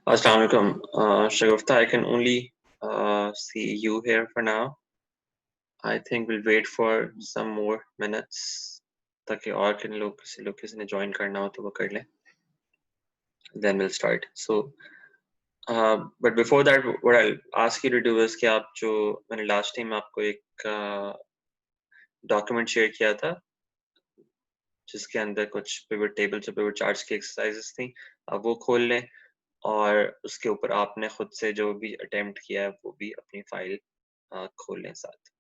Assalamu alaikum. Shagufta, I can only see you here for now. I think we'll wait for some more minutes ताकि और किसी ने join करना हो तो वो कर लें. Then we'll start. So, but before that, what I'll ask you to do is कि आप जो मैंने last time आपको एक document share किया था जिसके अंदर कुछ pivot tables और pivot charts की exercises थी, आप वो खोल लें और उसके ऊपर आपने खुद से जो भी attempt किया है वो भी अपनी फाइल खोल लें साथ.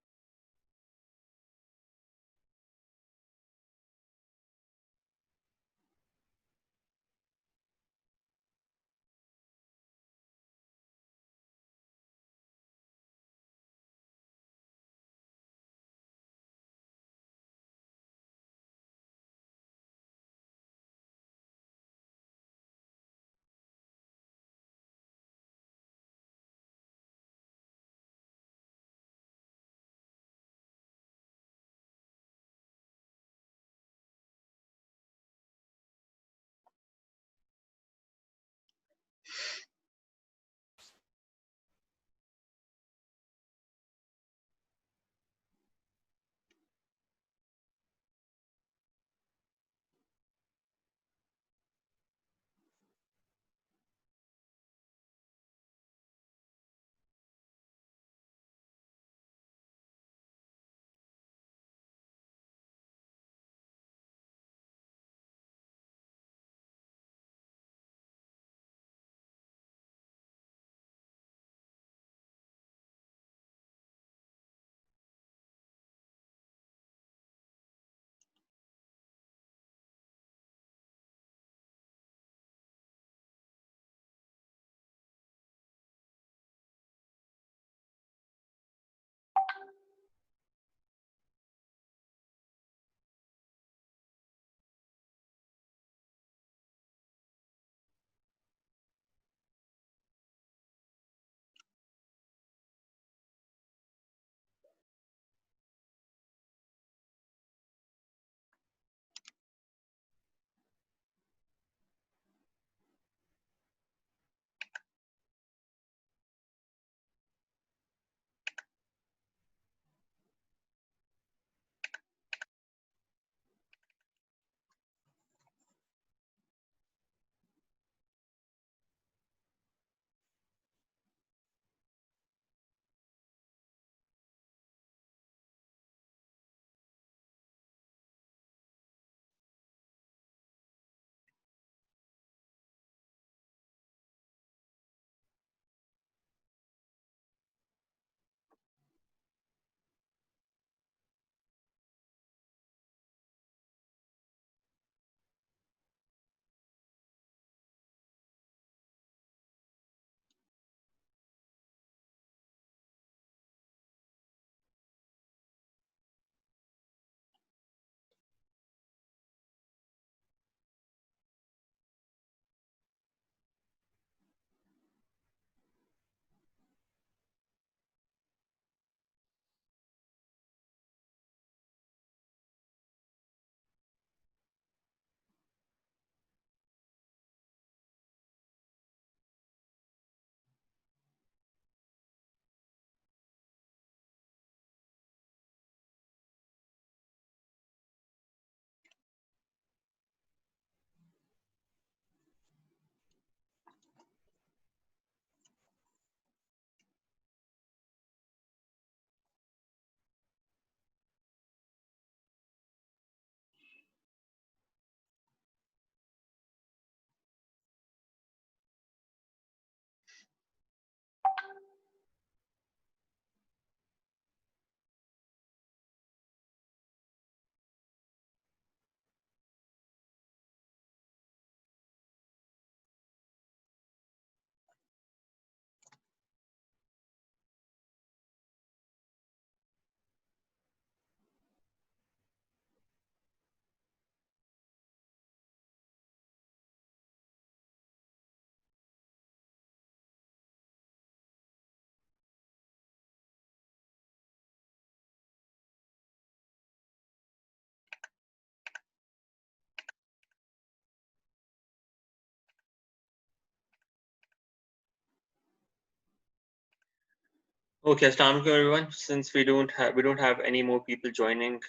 Okay, assalamu alaikum everyone. Since we don't have any more people joining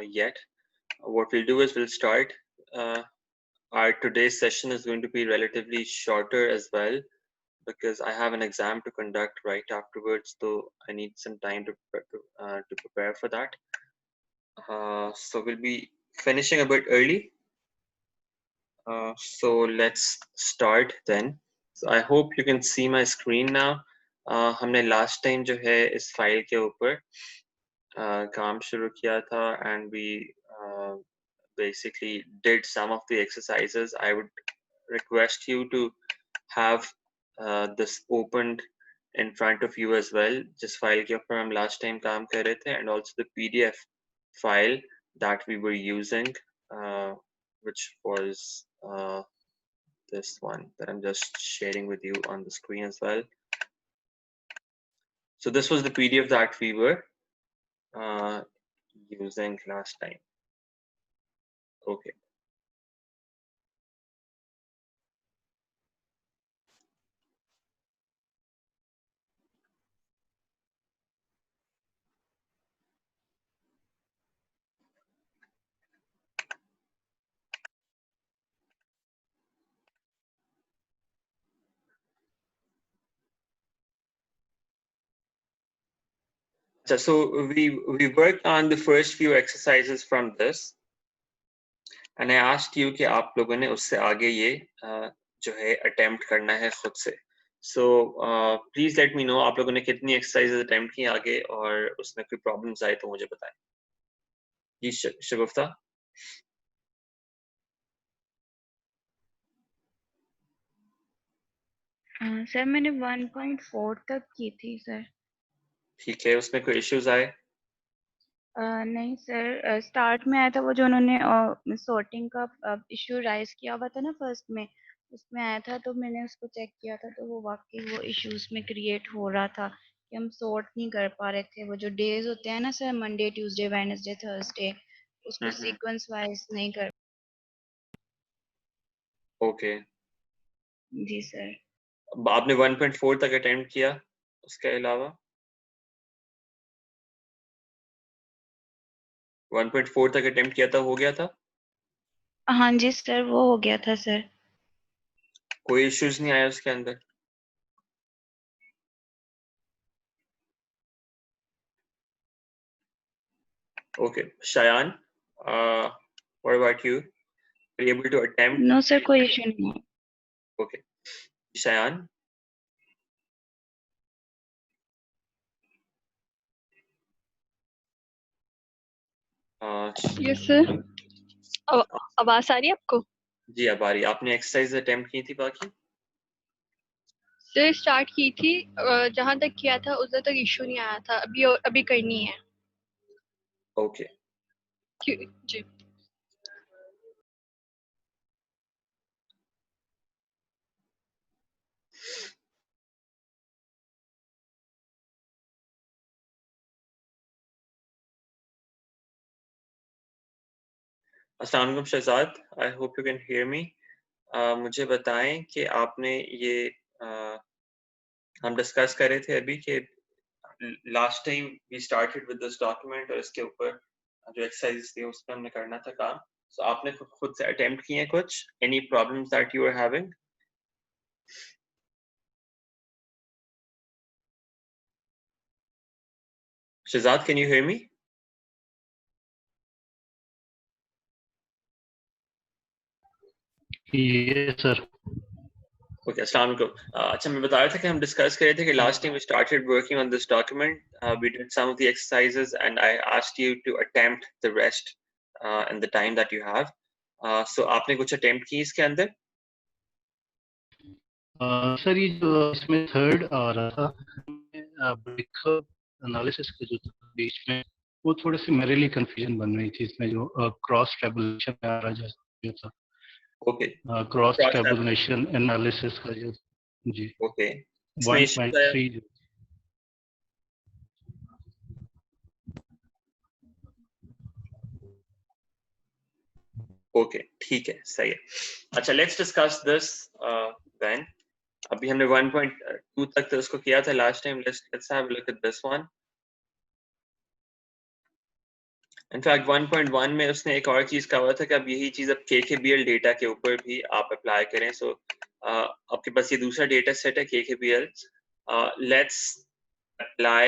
yet, what we'll do is we'll start. Our today's session is going to be relatively shorter as well because I have an exam to conduct right afterwards, so I need some time to prepare for that. So we'll be finishing a bit early. So let's start then. So I hope you can see my screen now. हमने last time जो है इस file के ऊपर काम शुरू किया था and we basically did some of the exercises. I would request you to have this opened in front of you as well. जिस फाइल के ऊपर हम last time काम कर रहे थे and also the PDF file that we were using, which was this one that I'm just sharing with you on the screen as well. So this was the PDF that we were using last time. Okay. So we worked on the first few exercises from this, and I asked you कि आप लोगों ने उससे आगे ये जो है attempt करना है खुद से. So please let me know आप लोगों ने कितनी exercises attempt की आगे और उसमें कोई problems आए तो मुझे बताएं. जी शगुफ्ता. सर मैंने 1.4 तक की थी सर. ठीक है, उसमें कोई issues आए? नहीं सर, स्टार्ट में आया था वो जो उन्होंने सॉर्टिंग का इशू राइज किया हुआ था ना फर्स्ट में, उसमें आया था तो मैंने उसको चेक किया था तो वो वाकई वो इश्यूज में क्रिएट हो रहा था कि हम सॉर्ट नहीं कर पा रहे थे. वो जो डेज होते हैं ना sir, Monday Tuesday Wednesday Thursday, उसको सीक्वेंस वाइज नहीं कर. ओके. जी सर. आपने 1.4 तक अटेम्प्ट किया, उसके अलावा 1.4 तक अटेम्प्ट किया था, हो गया था? हाँ जी सर, वो हो गया था सर. कोई इश्यूज नहीं आया उसके अंदर? Okay. Shayan, what about you? Were you able to attempt? No sir, कोई इशू नहीं है. Okay. Shayan? Yes sir. आवाज आ रही है आपको? जी अब आ रही. आपने एक्सरसाइज अटेम्प्ट की थी बाकी? सर स्टार्ट की थी, जहां तक किया था उधर तक इशू नहीं आया था. अभी करनी है. ओके. जी. अस्सलाम वालेकुम Shahzad, I hope you can hear me. मुझे बताएं कि आपने ये हम डिस्कस कर रहे थे अभी कि last time we started with this document और इसके ऊपर जो एक्सरसाइज थी उस पर हमने करना था काम. सो आपने खुद से अटेम्प्ट किए हैं कुछ? Any problems that you are having? Shazad, can you hear me? Yes, sir. Okay, अस्सलाम वालेकुम. अच्छा मैं बता रहा था कि हम डिस्कस कर रहे थे कि last time we started working on this document, we did some of the exercises and I asked you to attempt the rest in the time that you have. So आपने कुछ attempt की इसके अंदर? Sir ये जो इसमें third आ रहा था ब्रेकअप एनालिसिस के जो बीच में, वो थोड़े से मेरे लिए कंफ्यूजन बन रही थी. इसमें जो क्रॉस टेबुलेशन आ रहा जो था, Okay. क्रॉस टेबुलेशन एनालिसिस का जो, जी. Okay. इसमें issues आया? 1.3. Okay, ठीक है, सही है. अच्छा, let's discuss this then. अभी हमने 1.2 तक तो उसको किया था last time. Let's have a look at this one. In fact 1.1 में उसने एक और चीज कहा था कि अब यही चीज अब KKBL डेटा के ऊपर भी आप अप्लाई करें. सो आपके पास ये दूसरा डेटा सेट है KKBL. Let's apply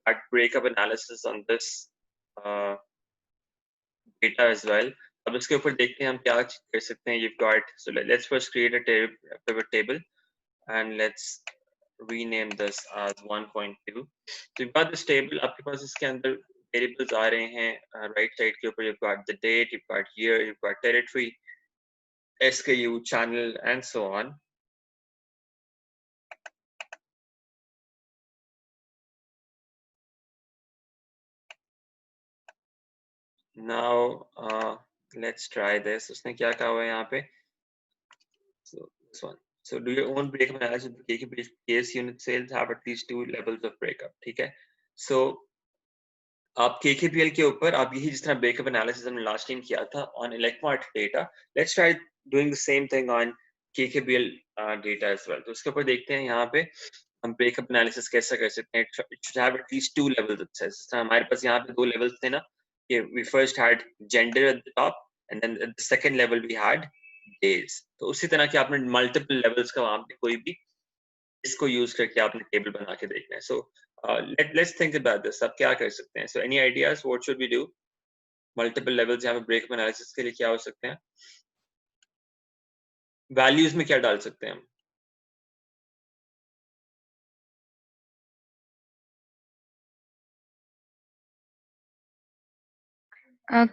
that breakup analysis on this data as well. अब इसके ऊपर देखते हैं हम क्या कर सकते हैं. You've got, so let's first create a pivot table and let's rename this as 1.2. So you've got this table. आपके पास इसके अंदर variables आ रहे हैं right side के ऊपर. You've got the date, you've got year, you've got territory, SKU, channel, and so on. Now let's try this. उसने क्या कहा हुआ है यहाँ पे? So this one. So do your own breakup analysis with KKBL case unit sales have at least 2 levels of breakup. ठीक है. So आप KKBL के ऊपर आप यही जिस तरह breakup analysis हमने last time किया था on Elecmart data, let's try doing the same thing on KKBL data as well. तो उसके ऊपर देखते हैं यहाँ पे हम breakup analysis कैसे कर सकते हैं. It should have at least 2 levels. It says जिस तरह हमारे पास यहाँ पे 2 levels थे ना. We first had gender at the top and then at the second level we had days. तो उसी तरह के आपने multiple levels का वहाँ पे कोई भी इसको use करके आपने table बना के देखना है. So let's think about this. अब क्या कर सकते हैं? So any ideas? What should we do? Multiple levels यहाँ पे breakup analysis के लिए क्या हो सकते हैं? Values में क्या डाल सकते हैं हम?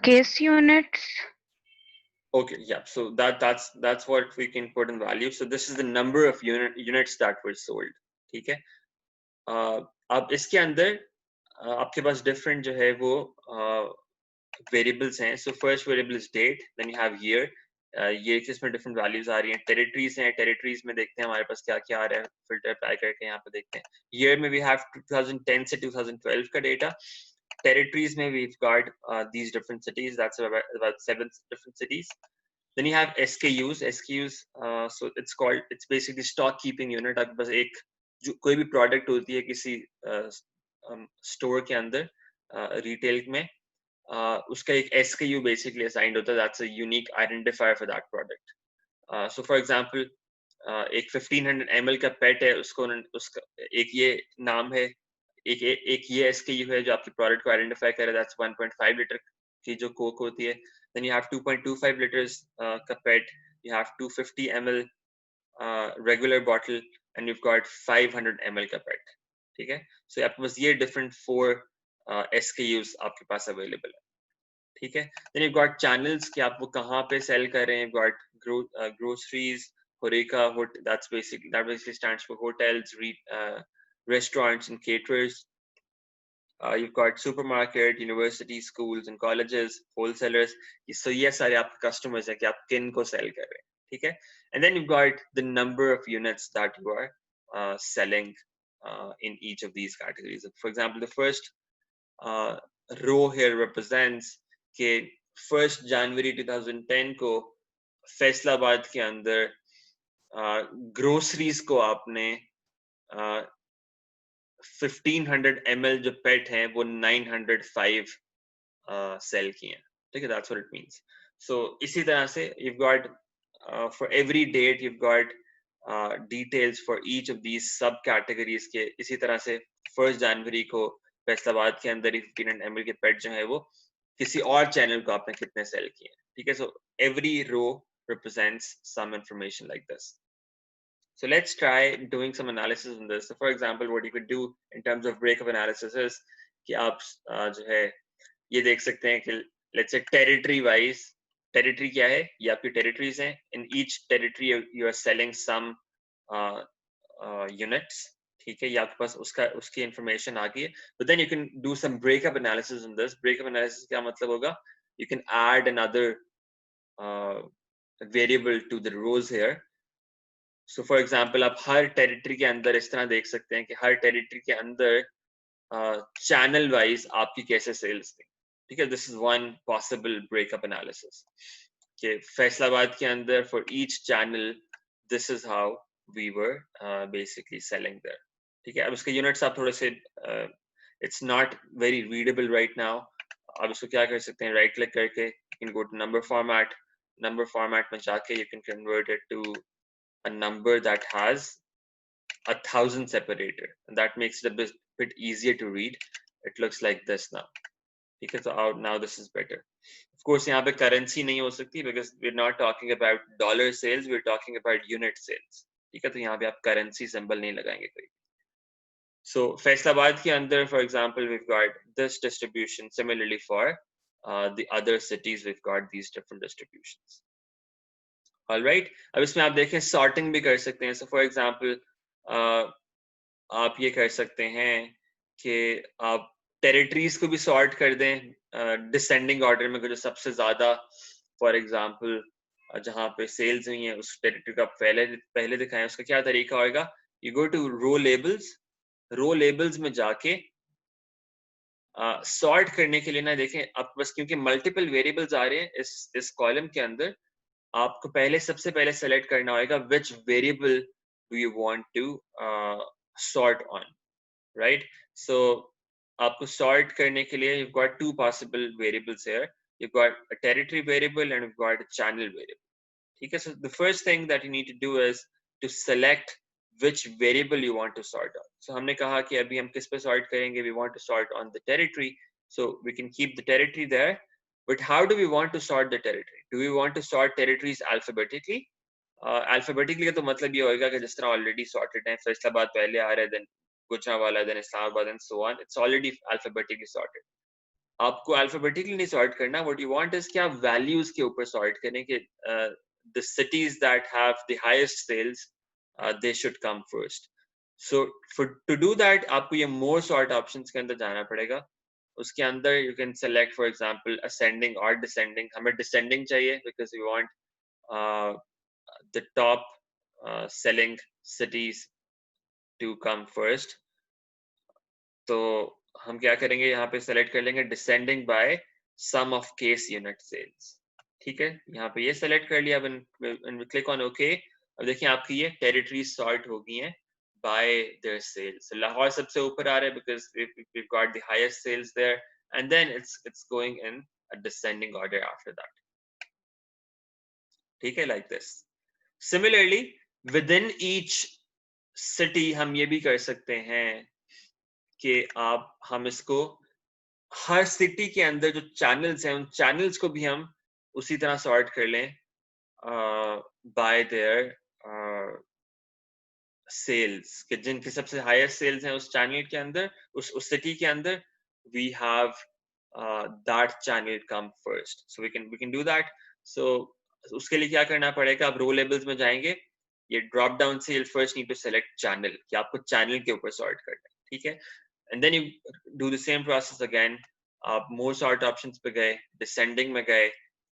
Case units. Okay, yeah. So that's what we can put in value. So this is the number of units that were sold. ठीक है. अब इसके अंदर आपके पास different जो है वो variables हैं. So first variable is date, then you have year. year के इसमें different values आ रही हैं. Territories हैं. Territories में देखते हैं हमारे पास क्या क्या आ रहा है. Filter apply करके यहाँ पे देखते हैं. Year में we have 2010 से 2012 का data. Territories में we've got these different cities. That's about 7 different cities. Then you have SKUs. So it's basically stock keeping unit. आपके पास एक जो कोई भी product होती है किसी store के अंदर retail में उसका एक SKU basically assigned होता है. That's a unique identifier for that product. So for example एक 1500 ml का pet है उसका एक ये नाम है. एक ये SKU है जो आपकी product को identify करे. That's 1.5 liter की जो coke होती है. Then you have 2.25 liters का pet. You have 250 ml regular bottle and you've got 500 ml का pet. ठीक है. So आपके पास ये different 4 SKUs आपके पास available है. ठीक है. Then you've got channels कि आप वो कहाँ पे sell कर रहे हैं. You've got groceries, Horeca, that basically stands for hotels, restaurants and caterers. You've got supermarket, universities, schools and colleges, wholesalers. So ये सारे आपके customers हैं कि आप किन को sell कर रहे हैं. ठीक है. And then you've got the number of units that you are selling in each of these categories. For example, the first row here represents कि 1st January 2010 को फैसलाबाद के अंदर ग्रोसरीज को आपने 1500 ml जो पेट हैं वो 905 सेल किए हैं. ठीक है. That's what it means. So इसी तरह से you've got for every date you've got details for each of these subcategories के. इसी तरह से 1st January को फैसलाबाद के अंदर 1500 ml के पेट जो है वो किसी और चैनल को आपने कितने सेल किए. ठीक है. So every row represents some information like this. So let's try doing some analysis on this. So for example, what you could do in terms of breakup analysis is कि आप जो है ये देख सकते हैं कि let's say territory wise, territory क्या है? ये आपकी territories हैं. In each territory you are selling some units. ठीक है. ये आपके पास उसकी information आ गई है. But then you can do some breakup analysis on this. Breakup analysis क्या मतलब होगा? You can add another variable to the rows here. So for example, आप हर territory के अंदर इस तरह देख सकते हैं कि हर territory के अंदर channel wise आपकी कैसे sales थी. ठीक है. This is one possible breakup analysis. कि फैसलाबाद के अंदर for each channel, this is how we were basically selling there. ठीक है, अब इसके यूनिट्स आप थोड़े से it's not very readable right now. आप इसको क्या कर सकते हैं, राइट क्लिक करके you can go to number format में जाके you can convert it to a number that has 1,000 separator, and that makes it a bit easier to read. It looks like this now. ठीक है, so now this is better. Of course यहाँ पे currency नहीं हो सकती because we're not talking about dollar sales, we're talking about unit sales. ठीक है, तो यहाँ पे आप currency symbol नहीं लगाएंगे कोई. So फैसलाबाद के अंदर, for example, we've got this distribution. Similarly for the other cities, we've got these different distributions. All right. अब इसमें आप देखें sorting भी कर सकते हैं. So for example, आप ये कर सकते हैं कि आप territories को भी sort कर दें descending order में, जो सबसे ज़्यादा, for example, जहाँ पे sales हुई हैं उस territory का पहले दिखाएं. उसका क्या तरीका होगा? You go to row labels में जाके सॉर्ट करने के लिए ना देखें आप बस, क्योंकि मल्टीपल वेरिएबल्स आ रहे हैं इस कॉलम के अंदर, आपको सबसे पहले सेलेक्ट करना होगा which variable do you want to sort on, right? So आपको sort करने के लिए you've got two possible variables here. You've got a territory variable and you've got a channel variable. ठीक है, so the first thing that you need to do is to select which variable you want to sort on. So हमने कहा कि अभी हम किस पे sort करेंगे? We want to sort on the territory, so we can keep the territory there. But how do we want to sort the territory? Do we want to sort territories alphabetically? Alphabetically का तो मतलब ये होगा कि जिस तरह already sorted है, फैसलाबाद पहले आ रहा है, then Gujranwala, then Islamabad, and so on. It's already alphabetically sorted. आपको alphabetically नहीं sort करना. What you want is कि आप values के ऊपर sort करें कि the cities that have the highest sales, they should come first. So to do that, आपको ये more sort options के अंदर जाना पड़ेगा. उसके अंदर you can select, for example, ascending or descending. हमें descending चाहिए because we want the top selling cities to come first. तो हम क्या करेंगे, यहाँ पे select कर लेंगे descending by sum of case unit sales. ठीक है, यहाँ पे ये select कर लिया. when we click on OK, अब देखिए आपकी ये territories sort हो गई हैं by their sales. So Lahore सबसे ऊपर आ रहा है because we've got the highest sales there, and then it's going in a descending order after that. ठीक है, like this. Similarly, within each city हम ये भी कर सकते हैं कि हम इसको हर सिटी के अंदर जो चैनल्स हैं उन चैनल्स को भी हम उसी तरह सॉर्ट कर लें बाय देयर सेल्स, कि जिनकी सबसे हाईएस्ट सेल्स हैं उस चैनल के अंदर, उस सिटी के अंदर, we have that channel come first. So we can do that. So उसके लिए क्या करना पड़ेगा, आप रो लेबल्स में जाएंगे, ये ड्रॉप डाउन से you first need to select channel, कि आपको चैनल के ऊपर सॉर्ट करना है. ठीक है, and then you do the same process again. आप more sort options पे गए, descending में गए,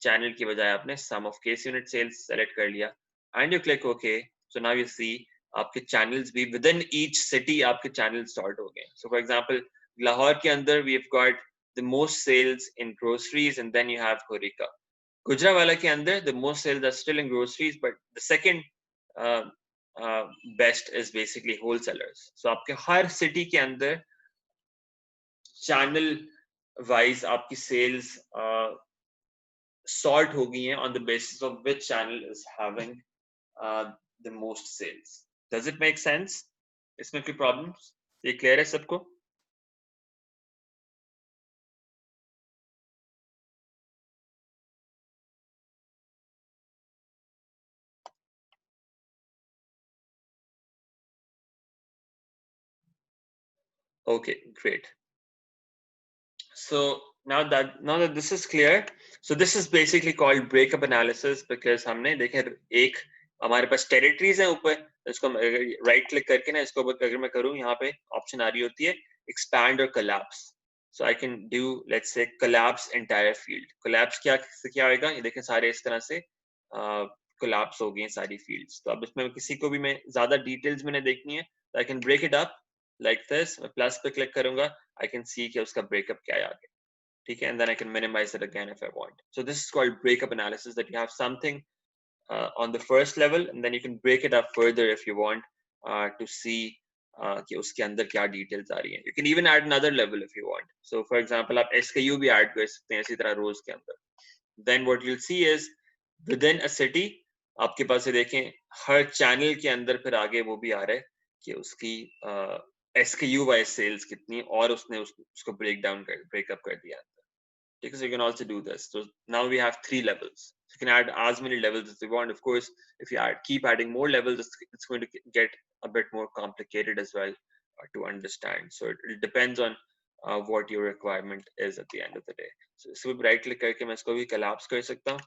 channel की बजाय आपने sum of case unit sales select कर लिया, and you click OK. So now you see आपके channels भी within each city आपके channels sort हो गए. So for example, लाहौर के अंदर we've got the most sales in groceries, and then you have Horeca. Gujranwala के अंदर the most sales are still in groceries, but the second best is basically wholesalers. So आपके हर city के अंदर channel wise आपकी sales sort हो गई हैं on the basis of which channel is having the most sales. Does it make sense? इसमें कोई problems? ये clear है सबको? Okay, great. So now that this is clear, so this is basically called breakup analysis, because हमने देखे एक हमारे पास territories हैं ऊपर, इसको right click करके ना इसको अगर मैं करूँ, यहाँ पे option आ रही होती है expand or collapse. So I can do, let's say, collapse entire field. Collapse क्या होगा, ये देखें सारे इस तरह से collapse हो गए सारी fields. तो अब इसमें किसी को भी मैं ज़्यादा details मैंने देखनी है, तो I can break it up like this. मैं plus पे click करूँगा, I can see कि उसका breakup क्या है आगे. ठीक है, and then I can minimize it again if I want. So this is called breakup analysis, that you have something on the first level, and then you can break it up further if you want to see कि उसके अंदर क्या details आ रही हैं. You can even add another level if you want. So for example आप SKU भी add कर सकते हैं इसी तरह रोज के अंदर. Then what you'll see is within a city आपके पास ये देखें हर चैनल के अंदर फिर आगे वो भी आ रहा है कि उसकी SKU वाइज सेल्स कितनी और उसने उसको breakup कर दिया. Because you can also do this. So now we have 3 levels. You can add as many levels as you want. Of course, if you keep adding more levels, it's going to get a bit more complicated as well to understand. So it depends on what your requirement is at the end of the day. So right click करके मैं इसको भी collapse कर सकता हूँ.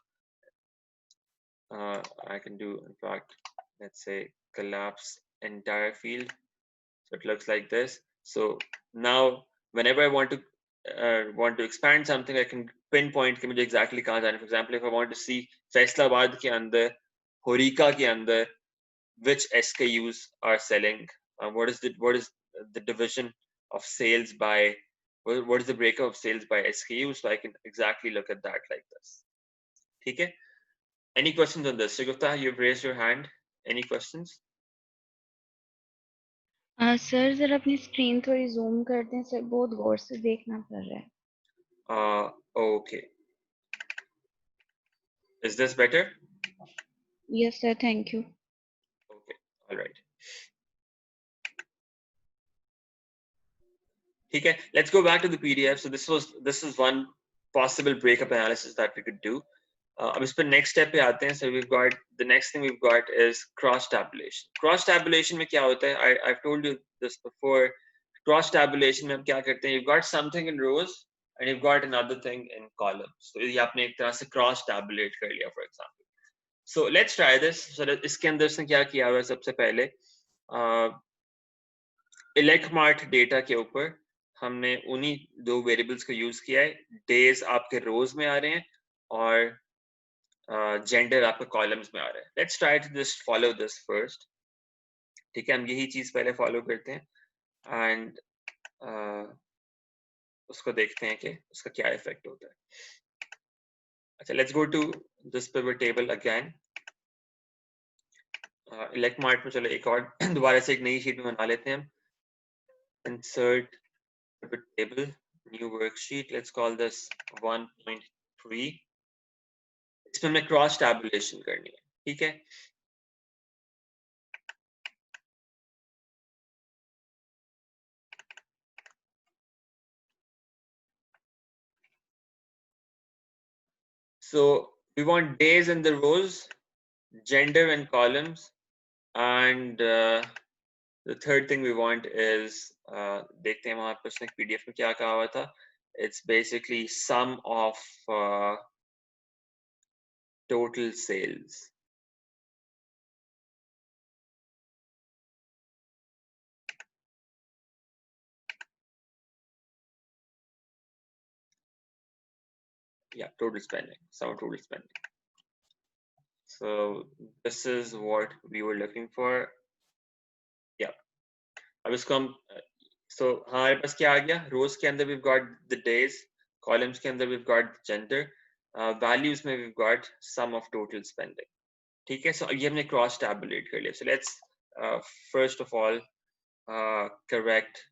I can do, in fact, let's say collapse entire field. So it looks like this. So now whenever I want to expand something, I can pinpoint कि मुझे exactly कहाँ जाना है. For example, if I want to see Faisalabad के अंदर, होरिका के अंदर, which SKUs are selling, what is the division of sales by, what is the breakup of sales by SKUs, so I can exactly look at that like this. ठीक है? Any questions on this? Shagufta, you've raised your hand. Any questions? Sir जरा अपनी screen थोड़ी zoom कर दें sir, बहुत गौर से देखना पड़ रहा है. Okay. Is this better? Yes sir, thank you. Okay, all right. Okay, let's go back to the PDF. So this is one possible breakup analysis that we could do. अब इस पर next step पे आते हैं. So we've got the next thing we've got is cross tabulation. Cross tabulation में क्या होता है? I've told you this before. Cross tabulation में हम क्या करते हैं? You've got something in rows and you've got another thing in columns. So ये आपने एक तरह से cross tabulate कर लिया, for example. So let's try this. So इसके अंदर से क्या किया हुआ है सबसे पहले? elecmart data के ऊपर हमने उन्हीं दो वेरिएबल्स को यूज किया है. डेज आपके रोज में आ रहे हैं और जेंडर आपके कॉलम्स में आ रहा है. Let's try to just follow this first. ठीक है, हम यही चीज पहले फॉलो करते हैं एंड उसको देखते हैं कि उसका क्या इफेक्ट होता है. अच्छा, let's go to this pivot table again. elecmart में चलो एक और दोबारा से एक नई शीट में बना लेते हैं. insert pivot table, new worksheet. Let's call this 1.3. इसमें हमने क्रॉस टैबुलेशन करनी है. ठीक है, so we want days in the rows, gender in columns, and the third thing we want is देखते हैं वहां पर उसने PDF में क्या कहा हुआ था. It's basically sum of total sales. Yeah, total spending, sum of total spending. So this is what we were looking for. Yeah, अब इसको हम so हमारे पास क्या आ गया? रोज के अंदर we've got the days, columns के अंदर we've got gender, values में we've got sum of total spending. ठीक है, so ये हमने cross tabulate कर लिया. So let's first of all correct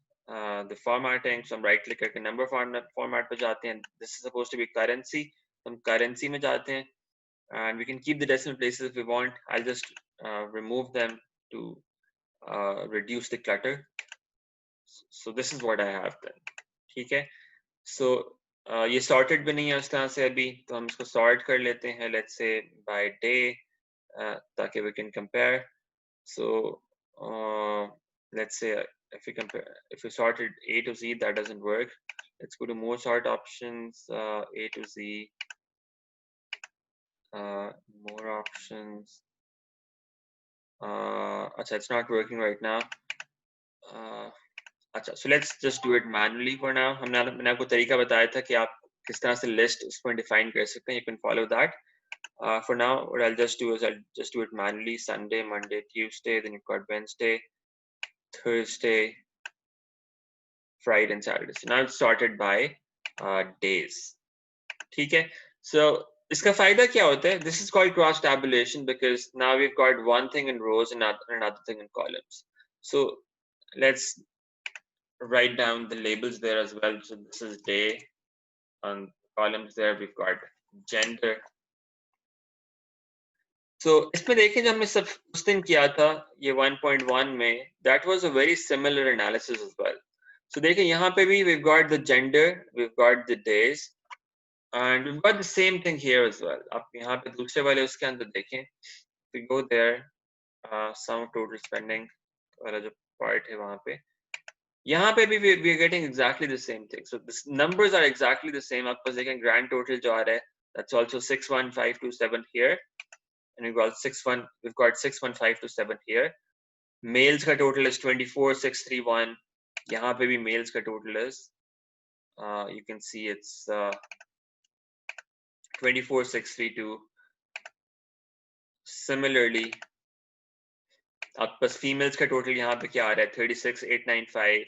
the formatting. So हम right click करके number format पे जाते हैं. This is supposed to be currency. हम currency में जाते हैं and we can keep the decimal places if we want. I'll just remove them to reduce the clutter. So this is what I have done. ठीक है, so ये sorted भी नहीं है उस तरह से अभी, तो हम इसको sort कर लेते हैं. Let's say by day, ताकि we can compare. So let's say if we sorted A to Z, that doesn't work. Let's go to more sort options, A to Z, more options. Achha, it's not working right now. अच्छा, so let's just do it manually for now. मैंने आपको तरीका बताया था कि आप किस तरह से list उसको define कर सकते हैं. You can follow that. For now, what I'll just do is I'll just do it manually. Sunday, Monday, Tuesday, then you've got Wednesday, Thursday, Friday, and Saturday. So now it's sorted by days. ठीक है, so इसका फायदा क्या होता है? This is called cross tabulation because now we've got one thing in rows and another thing in columns. So let's write down the labels there as well. So this is day. On columns there we've got gender. So इसमें देखें जब हमने सब उस दिन किया था ये 1.1 में, that was a very similar analysis as well. So देखें यहाँ पे भी we've got the gender, we've got the days, and we've got the same thing here as well. आप यहाँ पे दूसरे वाले उसके अंदर देखें, we go there, sum of total spending वाला जो part है वहाँ पे, यहाँ पे भी we are getting exactly the same thing. So the numbers are exactly the same. आपको देखें grand total जो आ रहा है, that's also 61527 here, and we've got 61527 here. Males का total is 24631. यहाँ पे भी males का total is you can see it's 24632. Similarly, आप बस females का total यहाँ पे क्या आ रहा है 36895,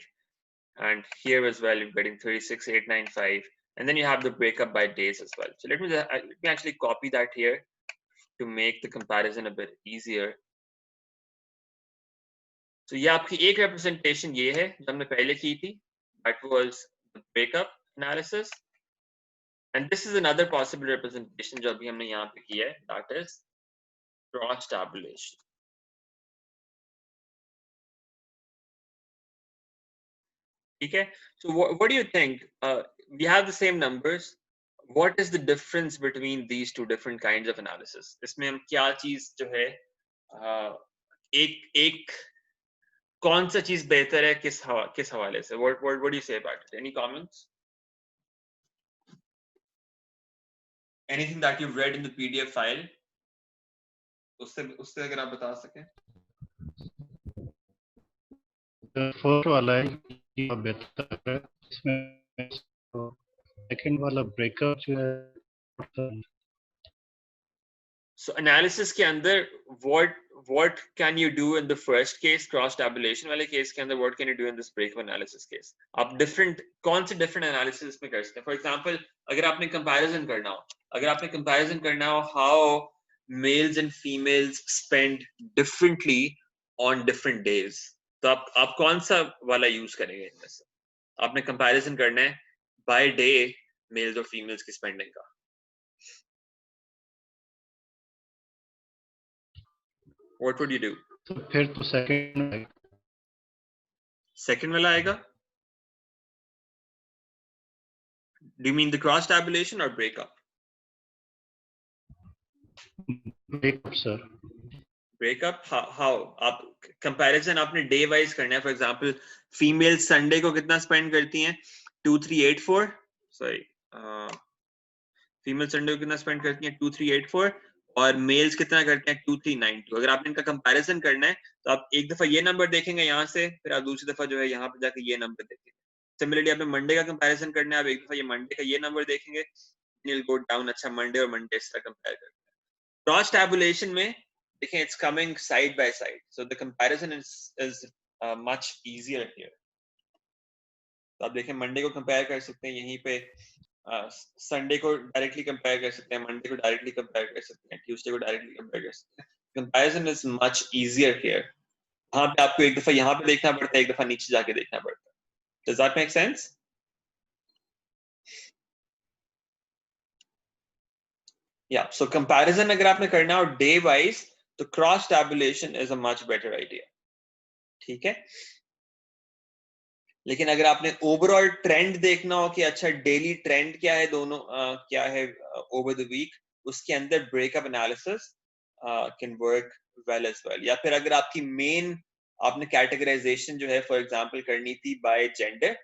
and here as well you're getting 36895, and then you have the breakup by days as well. So let me actually copy that here to make the comparison a bit easier. So ये आपकी एक representation ये है जो हमने पहले की थी, that was the breakup analysis, and this is another possible representation जो अभी हमने यहाँ पे किया है, that is cross tabulation. ठीक है? So what do you think? We have the same numbers. What is the difference between these two different kinds of analysis? इसमें हम क्या चीज जो है एक कौन सा चीज बेहतर है किस हवाले से? What do you say about it? Any comments? Anything that you've read in the PDF file? उससे अगर आप बता सकें. फर्स्ट वाला है ये बेहतर है, इसमें सेकंड वाला ब्रेकअप जो है. So analysis के अंदर what can you do in the first case, cross tabulation वाले case के अंदर, what can you do in this breakup analysis case? आप कौन से different analysis में कर सकते हैं? For example, अगर आपने comparison करना हो how males and females spend differently on different days, तो आप कौन सा वाला use करेंगे इनमें से? आपने comparison करना है by day males और females की spending का. What would you do? तो फिर तो Second वाला आएगा? Do you mean the cross tabulation or breakup? Breakup sir. Breakup? How? आप comparison आपने day wise करना है. For example, females Sunday को कितना spend करती हैं? 2384. Sorry. Female Sunday को कितना spend करती हैं? 2384. और मेल्स कितना करते हैं 2392. अगर आपने इनका कंपैरिजन करना है तो आप एक दफा ये नंबर देखेंगे यहाँ से, फिर आप दूसरी दफा जो है यहाँ पे जाके ये नंबर देखेंगे. सिमिलरली आपने मंडे का कंपैरिजन करना है, आप एक दफा ये मंडे का ये नंबर देखेंगे, you'll go down. अच्छा मंडे और मंडे इस तरह कंपेयर करते हैं. क्रॉस टैबुलेशन में देखें it's coming side by side, so the comparison is much easier here. तो आप देखें मंडे को कंपेयर कर सकते हैं यहीं पे, संडे को डायरेक्टली कंपेयर कर सकते हैं, मंडे को डायरेक्टली कंपेयर कर सकते हैं, ट्यूसडे को डायरेक्टली कंपेयर कर सकते हैं. Comparison is much easier here. वहां पे आपको एक दफा यहाँ पे देखना पड़ता है, एक दफा नीचे जाके देखना पड़ता है. Does that make sense? या सो कंपैरिजन अगर आपने करना हो डे वाइज तो cross tabulation is a much better idea. ठीक है, लेकिन अगर आपने ओवरऑल ट्रेंड देखना हो कि अच्छा डेली ट्रेंड क्या है दोनों क्या है ओवर द वीक, उसके अंदर breakup analysis can work well as well. या फिर अगर आपकी मेन आपने कैटेगराइजेशन जो है फॉर एग्जांपल करनी थी by gender,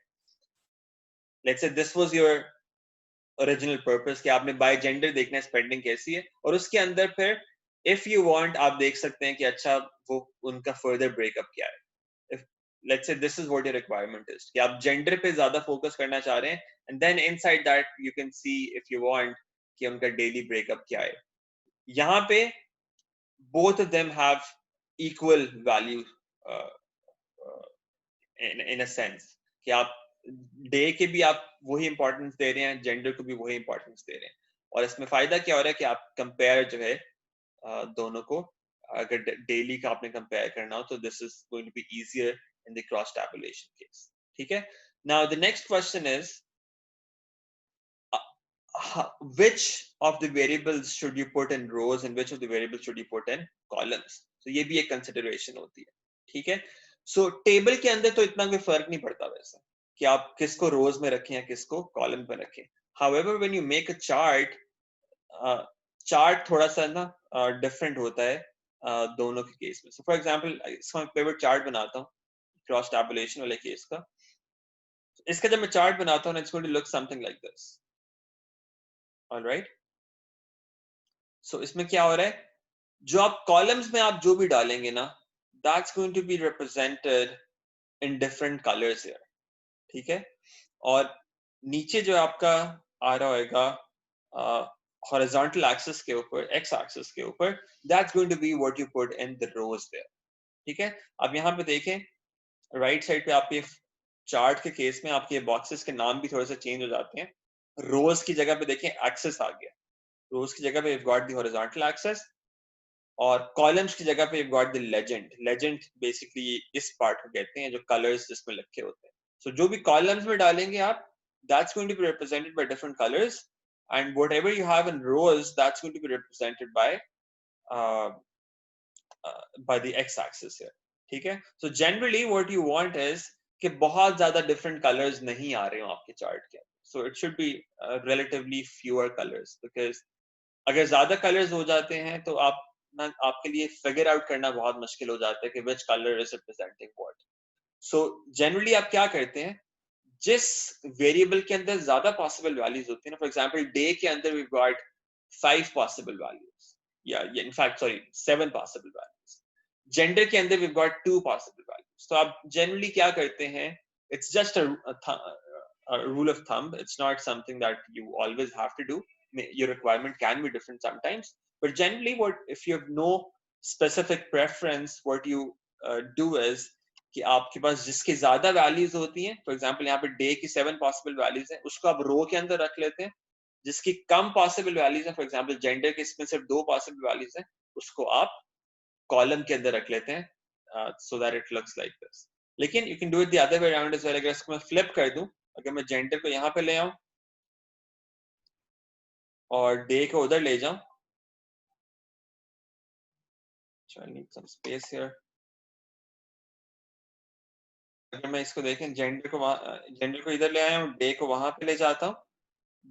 let's say this was your original purpose कि आपने बाय जेंडर देखना है स्पेंडिंग कैसी है, और उसके अंदर फिर इफ यू वांट आप देख सकते हैं कि अच्छा वो उनका फर्दर ब्रेकअप क्या है. Let's say this is what your requirement is कि आप जेंडर पे ज्यादा फोकस करना चाह रहे हैं, and then inside that you can see if you want कि उनका डेली ब्रेकअप क्या है. यहाँ पे both of them have equal value in a sense कि आप डे के भी आप वही इंपॉर्टेंस दे रहे हैं, जेंडर को भी वही इंपॉर्टेंस दे रहे हैं. और इसमें फायदा क्या हो रहा है कि आप कंपेयर जो है दोनों को, अगर डेली का आपने कंपेयर करना हो तो this is going to be easier in the cross tabulation case. ठीक है? Now the next question is, which of the variables should you put in rows and which of the variables should you put in columns? So ये भी एक consideration होती है. ठीक है? So table के अंदर तो इतना कोई फर्क नहीं पड़ता वैसे कि आप किसको rows में रखें या किसको column में रखें. However, when you make a chart, chart थोड़ा सा ना different होता है दोनों के केस में. So for example, इसका मैं pivot chart बनाता हूँ cross tabulation वाले केस का. इसका जब मैं chart बनाता हूँ, it's going to look something like this. All right. So इसमें क्या हो रहा है? जो आप columns में आप जो भी डालेंगे ना, that's going to be represented in different colors here. ठीक है? और नीचे जो आपका आ रहा होगा horizontal axis के ऊपर, x axis के ऊपर, that's going to be what you put in the rows there. ठीक है? अब यहाँ पे देखें, right side पे आपके chart के केस में आपके boxes के नाम भी थोड़े से change हो जाते हैं. Rows की जगह पे देखें axis आ गया. Rows की जगह पे you've got the horizontal axis और columns की जगह पे you've got the legend. Legend basically इस part को कहते हैं जो colors जिसमें लिखे होते हैं. So जो भी columns में डालेंगे आप, that's going to be represented by different colors, and whatever you have in rows, that's going to be represented by the x-axis here. ठीक है? So generally what you want is कि बहुत ज़्यादा different colors नहीं आ रहे हो आपके chart के. So it should be relatively fewer colors, because अगर ज़्यादा colors हो जाते हैं तो आपके लिए figure out करना बहुत मुश्किल हो जाता है कि which color is representing what. So generally आप क्या करते हैं? जिस variable के अंदर ज़्यादा possible values होती हैं ना, for example day के अंदर we've got 5 possible values. Yeah, in fact, sorry, 7 possible values. Gender के अंदर we've got 2 possible values. तो आप generally क्या करते हैं? It's just a rule of thumb. It's not something that you always have to do. Your requirement can be different sometimes, but generally if you have no specific preference, what you do is कि आपके पास जिसके ज्यादा values होती हैं, for example यहाँ पे day की 7 possible values हैं, उसको आप रो के अंदर रख लेते हैं. जिसकी कम पॉसिबल वैल्यूज हैं, फॉर एग्जांपल जेंडर के इसमें सिर्फ 2 पॉसिबल वैल्यूज हैं, उसको आप कॉलम के अंदर रख लेते हैं, so that it looks like this. लेकिन you can do it the other way around as well. अगर इसको मैं फ्लिप कर दूं, अगर मैं जेंडर को यहाँ पे ले आऊं और डे को उधर ले जाऊं, I need some space here. अगर मैं इसको देखें, जेंडर को इधर ले आया हूं, डे को वहां पे ले जाता हूं,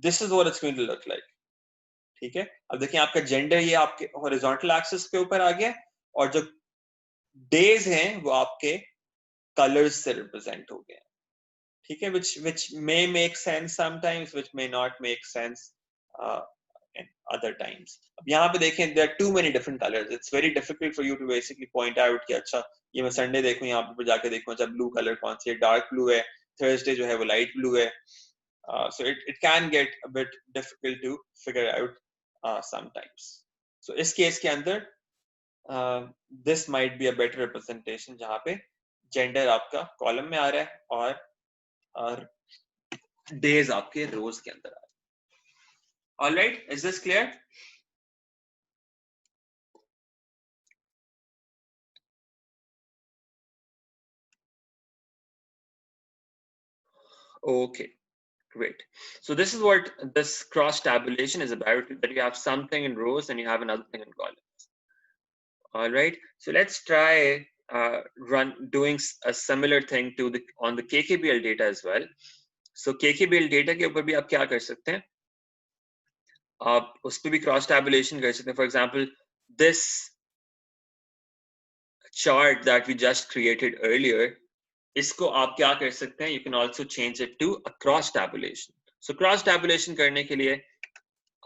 this is what it's going to look like. ठीक है? अब देखिए आपका जेंडर ये आपके हॉरिजॉन्टल एक्सिस के ऊपर आ गया, और जो डेज हैं वो आपके कलर्स से रिप्रेजेंट हो गए. ठीक है? which may make sense sometimes, which may not make sense in other times. अब यहाँ पे देखें, there are too many different colors. It's very difficult for you to basically point out कि अच्छा ये मैं संडे देखूं, यहाँ पे जाके देखूं अच्छा ब्लू कलर कौन सी है, डार्क ब्लू है, थर्सडे जो है वो लाइट ब्लू है. So it can get a bit difficult to figure out sometimes. So इस केस के अंदर this might be a better representation जहाँ पे gender आपका कॉलम में आ रहा है और days आपके रोज के अंदर आ रहे हैं. All right, is this clear? Okay, great. So this is what this cross tabulation is about, that you have something in rows and you have another thing in columns. All right, so let's try doing a similar thing to on the KKBL data as well. So KKBL data के ऊपर भी आप क्या कर सकते हैं? आप उस पे भी cross tabulation कर सकते हैं. For example, this chart that we just created earlier, इसको आप क्या कर सकते हैं? You can also change it to a cross tabulation. So cross tabulation करने के लिए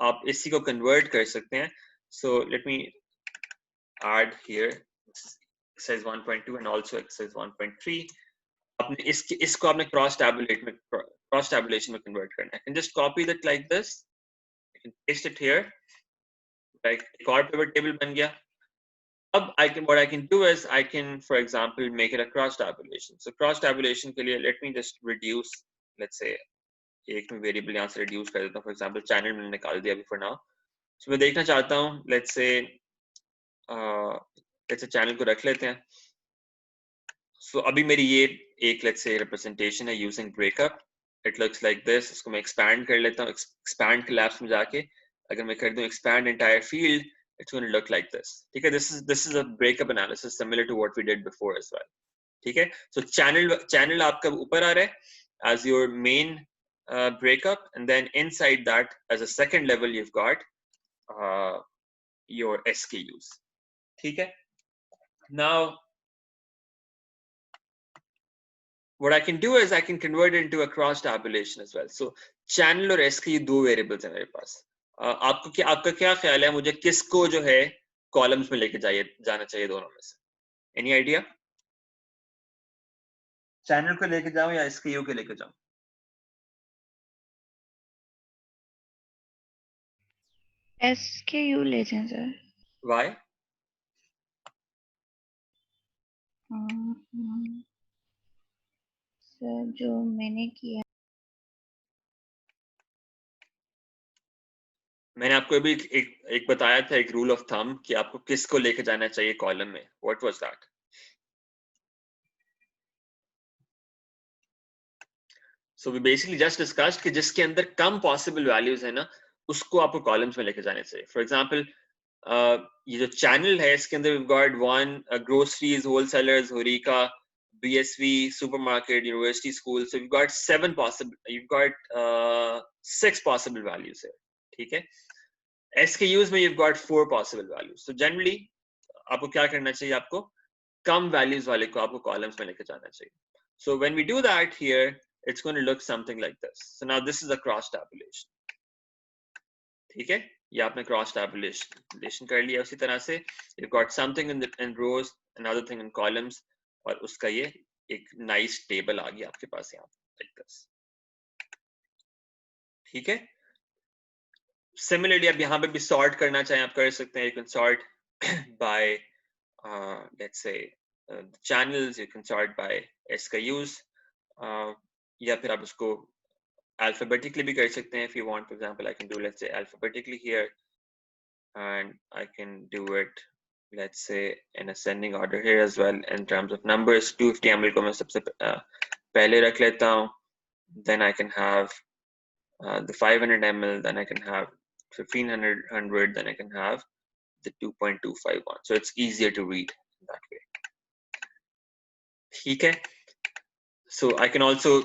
आप इसी को convert कर सकते हैं. So let me add here exercise 1.2 and also exercise 1.3. आपने इसको आपने cross tabulation में convert करना है. And just copy that like this. You can paste it here. Like एक और pivot table बन गया. अब what I can do is I can, for example, make it a cross tabulation. So cross tabulation के लिए let me just reduce, let's say एक में variable यहाँ से reduce कर देता हूँ. For example, channel मैंने निकाल दिया अभी for now. So मैं देखना चाहता हूँ, let's say channel को रख लेते हैं. So अभी मेरी ये एक let's say representation है using breakup. It looks like this. इसको मैं expand कर लेता हूँ. Expand collapse में जाके अगर मैं कर दूँ expand entire field, it's going to look like this. ठीक है? This is a breakup analysis similar to what we did before as well. ठीक है? So channel आपका ऊपर आ रहा है as your main breakup, and then inside that as a second level you've got your SKUs. ठीक है? Now what I can do is I can convert it into a cross tabulation as well. So channel और SKU दो variables हैं मेरे पास. आपका क्या ख्याल है मुझे किसको जो है columns में लेके जाना चाहिए दोनों में से? Any idea? Channel को लेके जाऊं या SKU को लेके जाऊं? SKU ले जाएं सर. Why? सर जो मैंने किया, मैंने आपको अभी एक बताया था एक rule of thumb कि आपको किसको लेके जाना चाहिए column में. What was that? So we basically just discussed कि जिसके अंदर कम possible values है ना उसको आपको columns में लेके जाने चाहिए. For example, ये जो channel है इसके अंदर we've got one groceries, wholesalers, Horeca, BSV, supermarket, university, school. So you've got 6 possible values here. ठीक है? SKUs में you've got 4 possible values. So generally आपको क्या करना चाहिए? आपको कम values वाले को आपको columns में लेके जाना चाहिए. So when we do that here, it's going to look something like this. So now this is a cross tabulation. ठीक है? ये आपने cross tabulation कर लिया. उसी तरह से you've got something in rows, another thing in columns, और उसका ये एक nice table आ गया आपके पास यहाँ like this. ठीक है? Similarly अब यहाँ पे भी sort करना चाहें आप कर सकते हैं. You can sort by let's say the channels. You can sort by SKUs. या फिर आप उसको alphabetically भी कर सकते हैं if you want. For example, I can do let's say alphabetically here, and I can do it let's say in ascending order here as well in terms of numbers. 250 ml को मैं सबसे पहले रख लेता हूँ. Then I can have the 500 ml. Then I can have 1500. Then I can have the 2.251. So it's easier to read that way. ठीक है? So I can also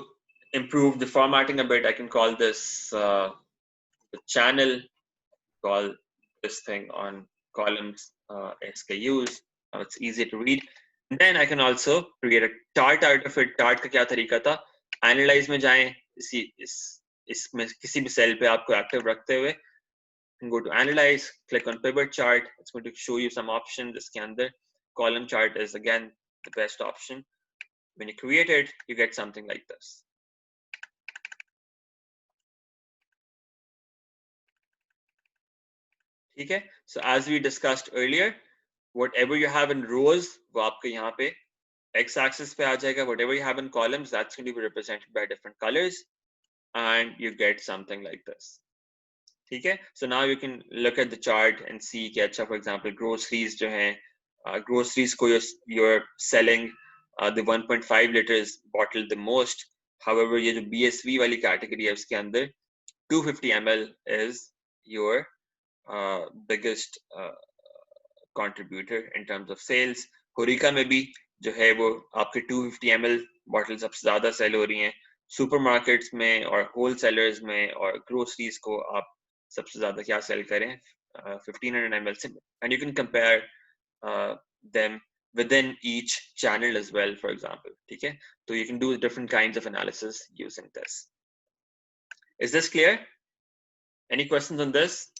improve the formatting a bit. I can call this the channel, call this thing on columns SKUs. Now it's easy to read. And then I can also create a chart out of it. Chart का क्या तरीका था? Analyze में जाएं, इसमें किसी भी cell पे आपको active रखते हुए, you can go to analyze, click on pivot chart. It's going to show you some options. इसके अंदर column chart is again the best option. When you create it, you get something like this. ठीक है? So as we discussed earlier, whatever you have in rows, वो आपके यहाँ पे x-axis पे आ जाएगा. Whatever you have in columns, that's going to be represented by different colors, and you get something like this. ठीक है? So now you can look at the chart and see कि अच्छा, for example, groceries जो हैं, groceries को you're selling the 1.5 liters bottle the most. However, ये जो BSV वाली category है उसके अंदर 250 ml is your biggest contributor in terms of sales. Horeca में भी जो है वो आपके 250 ml bottles सबसे ज़्यादा sell हो रही हैं. Supermarkets में और wholesalers में और groceries को आप सबसे ज़्यादा क्या sell करें? 1500 ml से. And you can compare them within each channel as well, for example. ठीक है? So you can do different kinds of analysis using this. Is this clear? Any questions on this?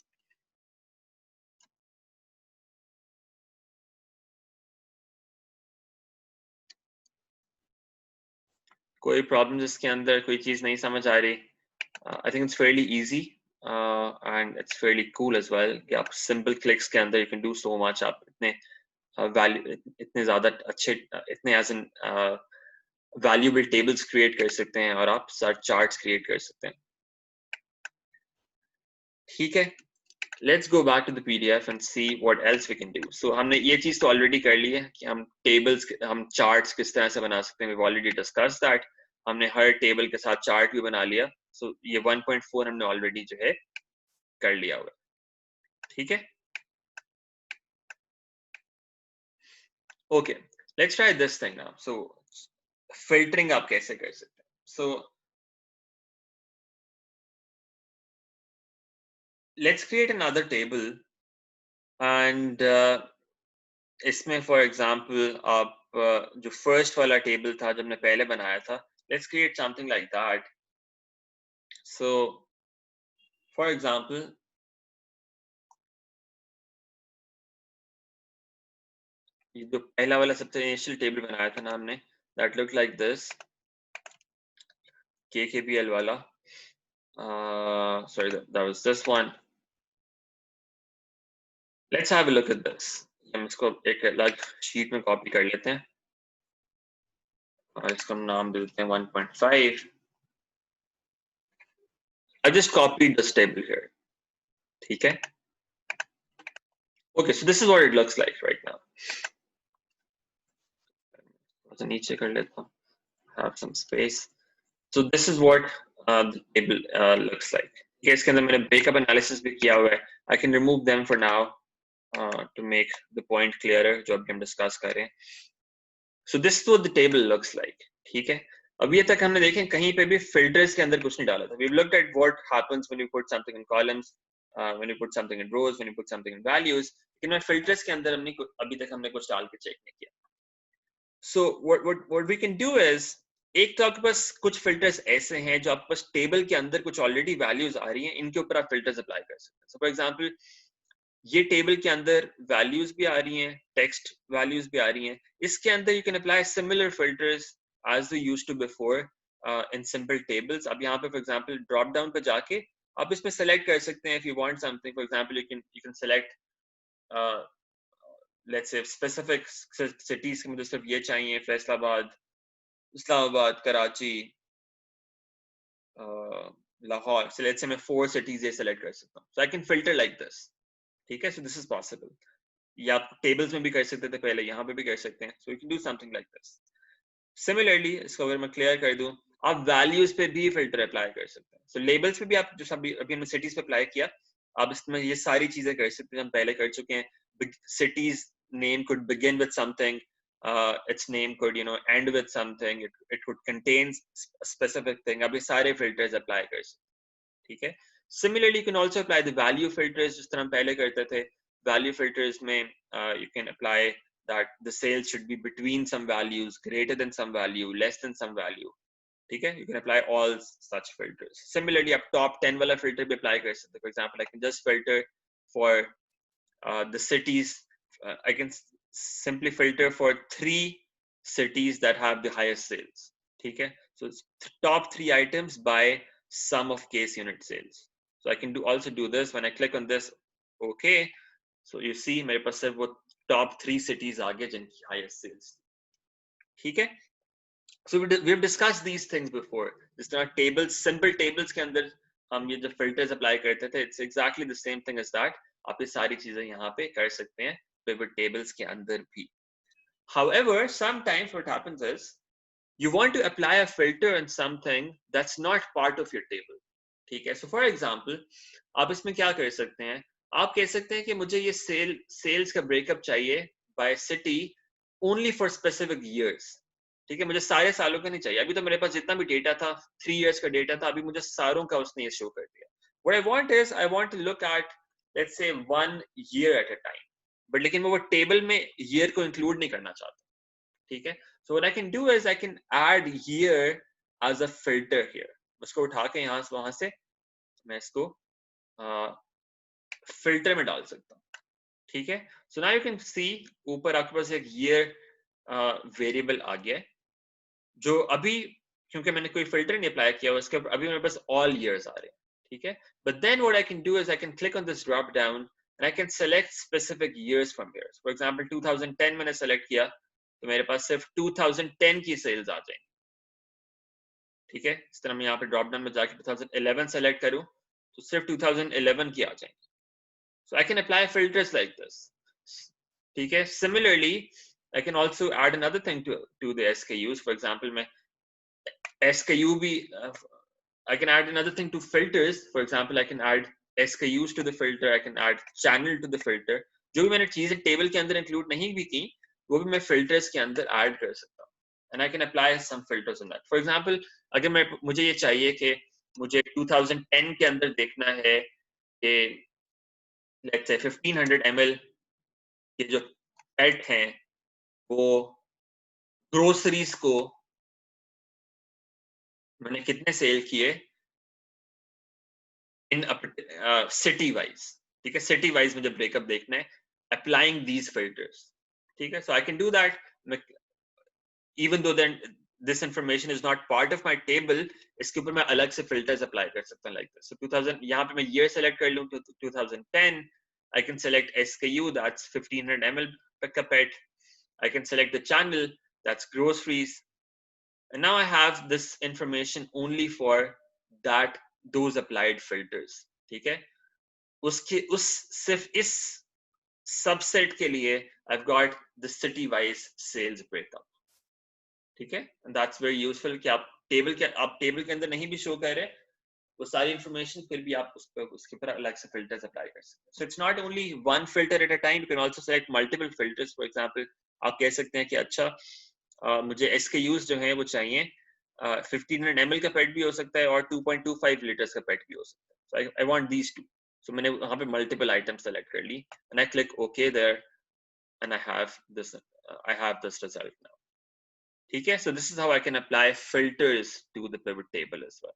कोई problems इसके अंदर, कोई चीज़ नहीं समझ आ रही? I think it's fairly easy and it's fairly cool as well कि आप simple clicks के अंदर you can do so much. आप इतने ज़्यादा अच्छे, इतने as in valuable tables create कर सकते हैं और आप charts create कर सकते हैं. ठीक है? let's go back to the PDF and see what else we can do. So हमने ये चीज तो already कर ली है कि हम tables, हम charts किस तरह से बना सकते हैं. We've already discussed that. हमने हर table के साथ chart भी बना लिया. So ये 1.4 हमने already जो है कर लिया हुआ. ठीक है? Okay, let's try this thing now. So filtering आप कैसे कर सकते हैं? So let's create another table and इसमें for example आप जो first वाला table था जो हमने पहले बनाया था, let's create something like that. So for example ये जो पहला वाला सबसे initial table बनाया था ना हमने, that looked like this, KKPL वाला, sorry that was this one. Let's have a look at this. हम इसको एक अलग sheet में copy कर लेते हैं और इसको हम नाम दे देते हैं 1.5. I just copied this table here. ठीक है? Okay, so this is what it looks like right now. तो नीचे कर लेता हूँ. Have some space. So this is what the table looks like. Okay, इसके अंदर मैंने breakup analysis भी किया हुआ है. I can remove them for now to make the point clearer जो अभी हम discuss कर रहे हैं. So this is what the table looks like. ठीक है? अभी तक हमने देखें कहीं पे भी filters के अंदर कुछ नहीं डाला था. We've looked at what happens when you put something in columns, when you put something in rows, when you put something in values. लेकिन filters के अंदर हमने अभी तक हमने कुछ डाल के check नहीं किया. So what we can do is, एक तो आपके पास कुछ filters ऐसे हैं जो आपके पास table के अंदर कुछ already values आ रही हैं, इनके ऊपर आप filters apply कर सकते हैं. So for example, ये table के अंदर values भी आ रही हैं, text values भी आ रही हैं. इसके अंदर you can apply similar filters as we used to before in simple tables. अब यहाँ पे for example drop down पे जाके आप इसमें select कर सकते हैं if you want something. For example, you can select let's say specific cities के मुझे सिर्फ ये चाहिए, Faisalabad, Islamabad, Karachi, Lahore. So let's say मैं 4 cities ये select कर सकता हूँ. So I can filter like this. ठीक है? So this is possible. या आप tables में भी कर सकते थे पहले, यहाँ पे भी कर सकते हैं. So you can do something like this. Similarly, इसको अगर मैं clear कर दूँ, आप values पे भी filter apply कर सकते हैं. So labels पे भी आप जो अभी हमने cities पे apply किया, आप इसमें ये सारी चीजें कर सकते हैं. हम पहले कर चुके हैं. Cities name could begin with something. Its name could end with something. It could contain a specific thing. अब ये सारे filters apply कर सकते हैं. ठीक है? Similarly, you can also apply the value filters जिस तरह हम पहले करते थे. Value filters में you can apply that the sales should be between some values, greater than some value, less than some value. ठीक है? You can apply all such filters. Similarly, आप top 10 वाला filter भी apply कर सकते हैं. For example, I can just filter for the cities. I can simply filter for 3 cities that have the highest sales. ठीक है? So it's top 3 items by sum of case unit sales. So I can also do this when I click on this. Okay. So you see मेरे पास सिर्फ वो top 3 cities आ गए जिनकी highest sales. ठीक है? So we've discussed these things before. जिस तरह tables, simple tables के अंदर हम ये जो filters apply करते थे, it's exactly the same thing as that. आप ये सारी चीजें यहाँ पे कर सकते हैं pivot tables के अंदर भी. However, sometimes what happens is you want to apply a filter on something that's not part of your table. ठीक है? So for example, आप इसमें क्या कर सकते हैं? आप कह सकते हैं कि मुझे ये sales का breakup चाहिए by city only for specific years. ठीक है? मुझे सारे सालों का नहीं चाहिए. अभी तो मेरे पास जितना भी डेटा था 3 years का डेटा था, अभी मुझे सारों का उसने ये शो कर दिया. What I want is I want to look at let's say 1 year at a time. But लेकिन मैं वो टेबल में year को include नहीं करना चाहता. ठीक है? So what I can do is I can add year as a filter here. इसको उठा के यहाँ से वहां से मैं इसको filter में डाल सकता हूँ. ठीक है? So now you can see ऊपर आपके पास एक year variable आ गया है जो अभी क्योंकि मैंने कोई filter नहीं apply किया उसके अभी मेरे पास all years आ रहे हैं. ठीक है? But then what I can do is I can click on this drop down and I can select specific years from here. For example, 2010 मैंने select किया तो मेरे पास सिर्फ 2010 की sales आ जाएंगी. ठीक है? इस तरह मैं यहाँ पे drop down में जाके 2011 select करूँ तो सिर्फ 2011 की आ जाएंगी. So I can apply filters like this. ठीक है? Similarly, I can also add another thing to the SKUs. For example, मैं SKU भी I can add another thing to filters. For example, I can add SKUs to the filter. I can add channel to the filter. जो भी मैंने चीजें table के अंदर include नहीं भी की, वो भी मैं फिल्टर्स के अंदर ऐड कर सकता हूँ. And I can apply some filters on that. For example, अगर मुझे ये चाहिए कि मुझे 2010 के अंदर देखना है कि let's say 1500 ml के जो पेट हैं वो ग्रोसरीज को मैंने कितने सेल किए इन सिटी वाइज. ठीक है? सिटी वाइज मुझे ब्रेकअप देखना है अप्लाइंग दीज फिल्टर्स. ठीक है? So I can do that even though then this information is not part of my table. इसके ऊपर मैं अलग से filters apply कर सकता हूँ like this. So 2000 यहाँ पे मैं year select कर लूँ तो 2010. I can select SKU, that's 1500 ml pet. I can select the channel, that's groceries. And now I have this information only for those applied filters. ठीक है? सिर्फ इस subset के लिए I've got the city wise sales breakup. ठीक है? And that's very useful कि आप टेबल के अंदर नहीं भी शो कर रहे, वो सारी इंफॉर्मेशन फिर भी आप उसके ऊपर अलग से फिल्टर्स अप्लाई कर सकते हैं. So it's not only one filter at a time. You can also select multiple filters. For example, आप कह सकते हैं कि अच्छा मुझे SKUs जो हैं वो चाहिए 1500 ml का पेट भी हो सकता है और 2.25 लीटर्स का पेट भी हो सकता है. So I want these two. So मैंने वहाँ पे multiple items select कर ली and I click OK there and I have this result now. ठीक है? So this is how I can apply filters to the pivot table as well.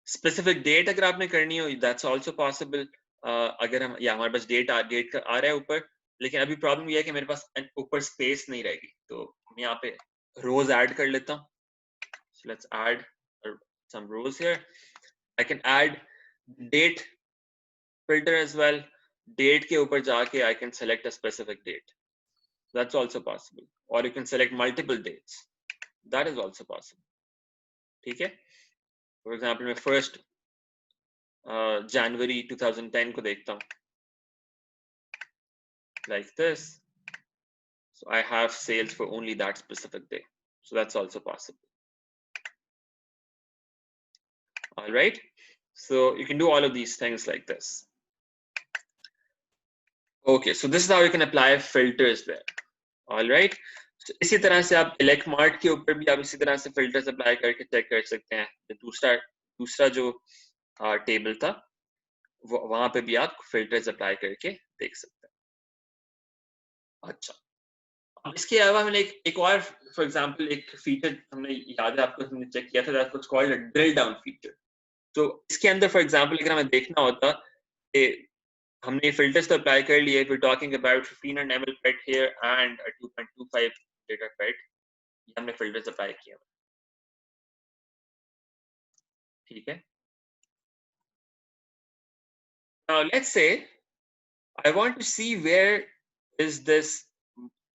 Specific date अगर आपने करनी हो, that's also possible. अगर हम हमारे पास डेट आ रहा है ऊपर, लेकिन अभी प्रॉब्लम ये है कि मेरे पास ऊपर स्पेस नहीं रहेगी, तो मैं यहाँ पे रोज ऐड कर लेता हूँ. So let's add some rows here. I can add date filter as well. Date के ऊपर जाके I can select a specific date. That's also possible. Or you can select multiple dates. That is also possible. ठीक है? For example, मैं first January 2010 को देखता हूँ. Like this. So I have sales for only that specific day. So that's also possible. All right. So you can do all of these things like this. Okay, so this is how you can apply filters there. All right. So इसी तरह से आप elect mart के ऊपर भी आप इसी तरह से filters apply करके check कर सकते हैं. दूसरा जो table था वहां पे भी आप filters apply करके देख सकते हैं. अच्छा, अब इसके अलावा मैंने एक और for example एक feature हमने याद है आपको हमने check किया था, that was called a drill down feature. तो इसके अंदर for example अगर हमें देखना होता कि हमने filters तो apply कर लिए, we're talking about 1500 ml pet here and a 2.25 liter pet, ये हमने filters apply किया. ठीक है? Now let's say I want to see where is this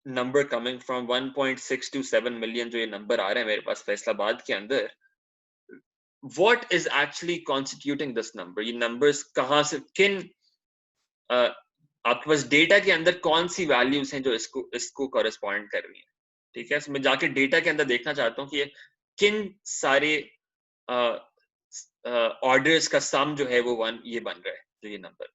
number coming from. 1.627 million जो ये number आ रहा है मेरे पास फैसलाबाद के अंदर, what is actually constituting this number? ये numbers कहाँ से, किन आपके पास डेटा के अंदर कौन सी वैल्यूज हैं जो इसको कॉरेस्पॉन्ड कर रही हैं. ठीक है? So मैं जाके डेटा के अंदर देखना चाहता हूँ कि ये किन सारे ऑर्डर्स का सम जो है वो ये बन रहा है जो ये नंबर.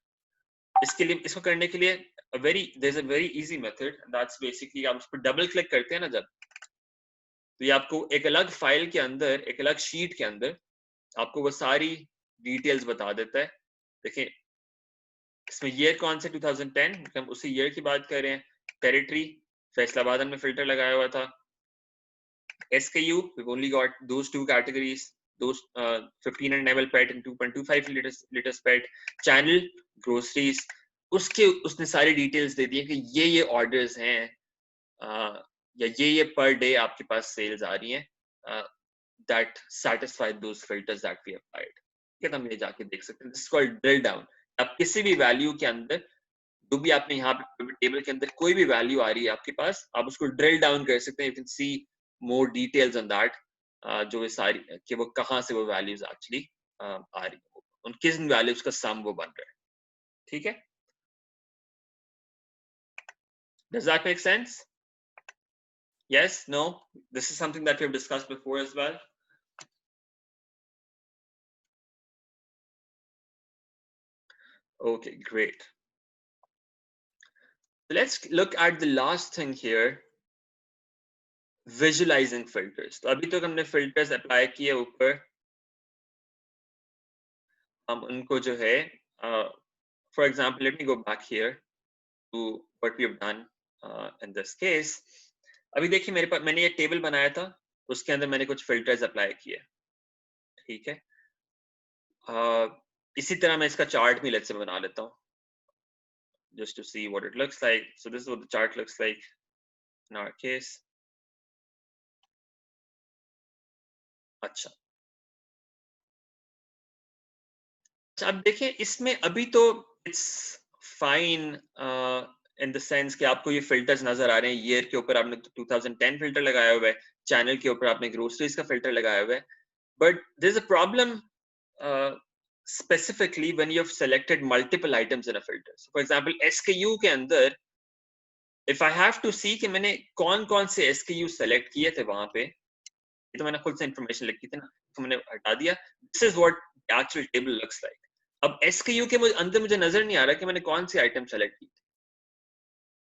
इसके लिए इसको करने के लिए there's a very easy method, and that's basically आप उस पर डबल क्लिक करते हैं ना जब, तो ये आपको एक अलग फाइल के अंदर, एक अलग शीट के अंदर आपको वो सारी डिटेल्स बता देता है. देखिए इसमें ईयर कौन से 2010, हम उसी ईयर की बात कर रहे हैं. टेरिटरी फैसलाबाद में फिल्टर लगाया हुआ था. SKU, we've only got those two categories, those 1500 ml pet and 2.25 liters pet. Channel groceries, उसने सारी डिटेल्स दे दी है कि ये ऑर्डर्स हैं या ये पर डे आपके पास सेल्स आ रही हैं that satisfy those filters that we applied. ठीक है? तो हम ये जाके देख सकते हैं. This is called drill down. आप किसी भी वैल्यू के अंदर जो भी आपने यहाँ पे टेबल के अंदर कोई भी वैल्यू आ रही है आपके पास, आप उसको ड्रिल डाउन कर सकते हैं. You can see more details on that, जो ये सारी कि वो कहाँ से वो वैल्यूज एक्चुअली आ रही है. उन किस वैल्यूज का सम वो बन रहा है, ठीक है? Does that make sense? Yes, no? This is something that we have discussed before as well. Okay, great. Let's look at the last thing here, visualizing filters. तो अभी तक हमने filters apply किए ऊपर, हम उनको जो है, for example, let me go back here to what we have done in this case. अभी देखिए मेरे पास मैंने ये टेबल बनाया था, उसके अंदर मैंने कुछ filters apply किए, ठीक है? इसी तरह मैं इसका चार्ट भी लेट्स से बना लेता हूँ, just to see what it looks like. So this is what the chart looks like in our case. अच्छा, अब देखें इसमें अभी तो it's fine in the sense कि आपको ये फिल्टर्स नजर आ रहे हैं. ईयर के ऊपर आपने 2010 फिल्टर लगाया हुआ है, चैनल के ऊपर आपने ग्रोसरीज का फिल्टर लगाया हुआ है, but there is a problem specifically when you have selected multiple items in a filter. So for example, SKU के अंदर if I have to see कि मैंने कौन-कौन से SKU select किए थे वहां पे, ये तो मैंने खुद से इंफॉर्मेशन लिखी थी ना, तो मैंने हटा दिया. This is what the actual table looks like. अब SKU के अंदर मुझे नजर नहीं आ रहा कि मैंने कौन सी आइटम सेलेक्ट की थी,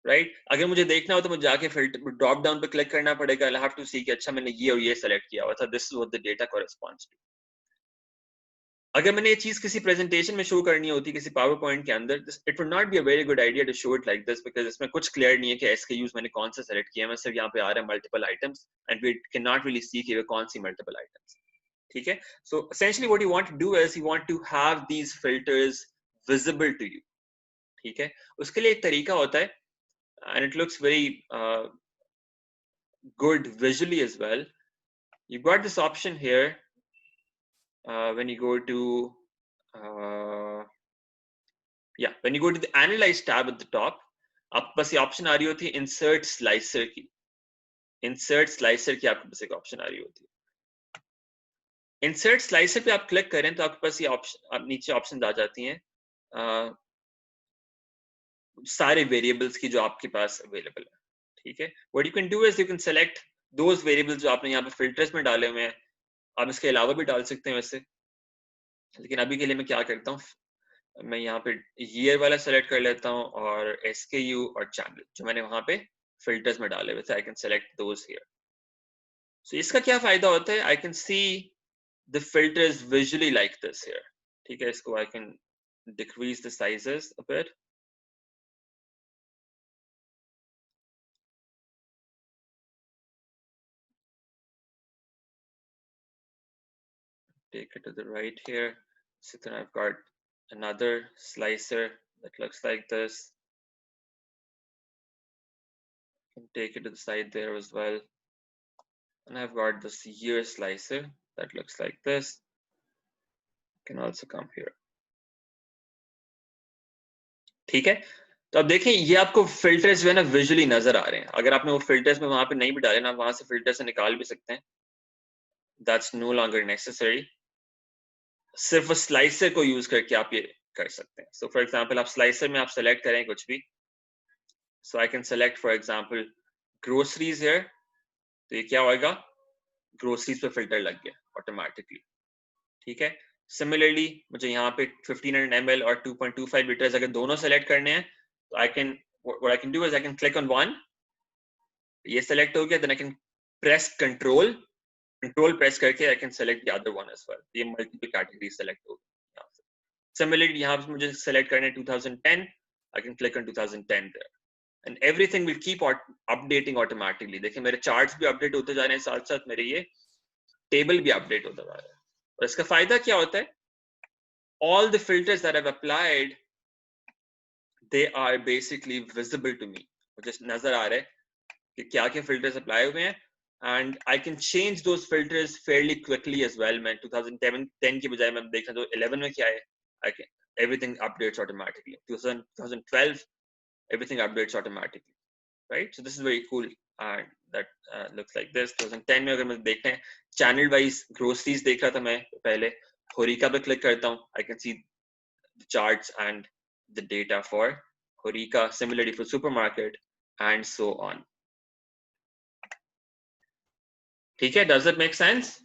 राइट? अगर मुझे देखना हो तो मुझे जाके फिल्टर ड्रॉप डाउन पे क्लिक करना पड़ेगा. I'll have to see कि अच्छा मैंने ये और ये सेलेक्ट किया हुआ था. This is what the data corresponds to. अगर मैंने ये चीज किसी प्रेजेंटेशन में शो करनी होती किसी पावर पॉइंट के अंदर, it would not be a very good idea to show it like this, because इसमें कुछ क्लियर नहीं है कि SKUs मैंने कौन सा सेलेक्ट किया. मैं सिर्फ यहाँ पे आ रहा है multiple items and we can not really see कि वे कौन सी मल्टीपल आइटम्स, ठीक है? So essentially what you want to do is you want to have these filters visible to you, ठीक है? उसके लिए एक तरीका होता है and it looks very good visually as well. You got this option here when you go to when you go to the analyze tab at the top, आपके पास ये ऑप्शन आ रही होती है इंसर्ट स्लाइसर की. इंसर्ट स्लाइसर की आपके पास एक option आ रही होती है. इंसर्ट स्लाइसर पे आप क्लिक करें तो आपके पास ये ऑप्शन नीचे ऑप्शन आ जाती हैं सारे वेरिएबल्स की जो आपके पास अवेलेबल है, ठीक है? What you can do is you can select those variables जो आपने यहाँ पे फिल्टर्स में डाले हुए हैं. आप इसके अलावा भी डाल सकते हैं वैसे, लेकिन अभी के लिए मैं क्या करता हूँ, मैं यहाँ पे ईयर वाला सेलेक्ट कर लेता हूँ और SKU और चैनल जो मैंने वहां पे फिल्टर्स में डाले हुए थे, I can select those here. So इसका क्या फायदा होता है, I can see the filters visually like this here, ठीक है? इसको I can decrease the sizes a bit. Take it to the right here. So then I've got another slicer that looks like this. Can take it to the side there as well. And I've got this year slicer that looks like this. Can also come here. ठीक है? तो अब देखें ये आपको filters जो है ना विजुअली नजर आ रहे हैं. अगर आपने वो फिल्टर्स में वहां पे नहीं भी डाले ना, वहां से फिल्टर से निकाल भी सकते हैं. That's no longer necessary. सिर्फ स्लाइसर को यूज करके आप ये कर सकते हैं. So for example, आप स्लाइसर में आप सेलेक्ट करें कुछ भी. So I can select for example groceries here. तो ये क्या होगा, ग्रोसरीज पे फिल्टर लग गया ऑटोमेटिकली, ठीक है? सिमिलरली मुझे यहाँ पे 1500 ml और 2.25 लीटर्स अगर दोनों सेलेक्ट करने हैं तो I can what I can do is I can click on one. ये सेलेक्ट हो गया, then I can press control press करके I can select the other one as well. ये मल्टीपल कैटेगरी सेलेक्ट हो गई यहाँ से. सिमिलरली यहाँ पे मुझे सेलेक्ट करना है 2010, I can click on 2010 there and everything will keep updating automatically. देखिए मेरे charts भी update होते जा रहे हैं, साथ साथ मेरे ये table भी update होता जा रहा है. और इसका फायदा क्या होता है, all the filters that I've applied they are basically visible to me. मुझे नजर आ रहा है कि क्या क्या filters apply हुए हैं and I can change those filters fairly quickly as well. मैं 2010 की बजाय मैं देखना तो 11 में क्या है, I can everything updates automatically. 2012 everything updates automatically, right? So this is very cool and that looks like this. 2010 में अगर मैं देखते हैं channel wise groceries देख रहा था मैं पहले, होरिका पे क्लिक करता हूँ, I can see the charts and the data for Horeca, similarly for supermarket, and so on. Okay, does it make sense?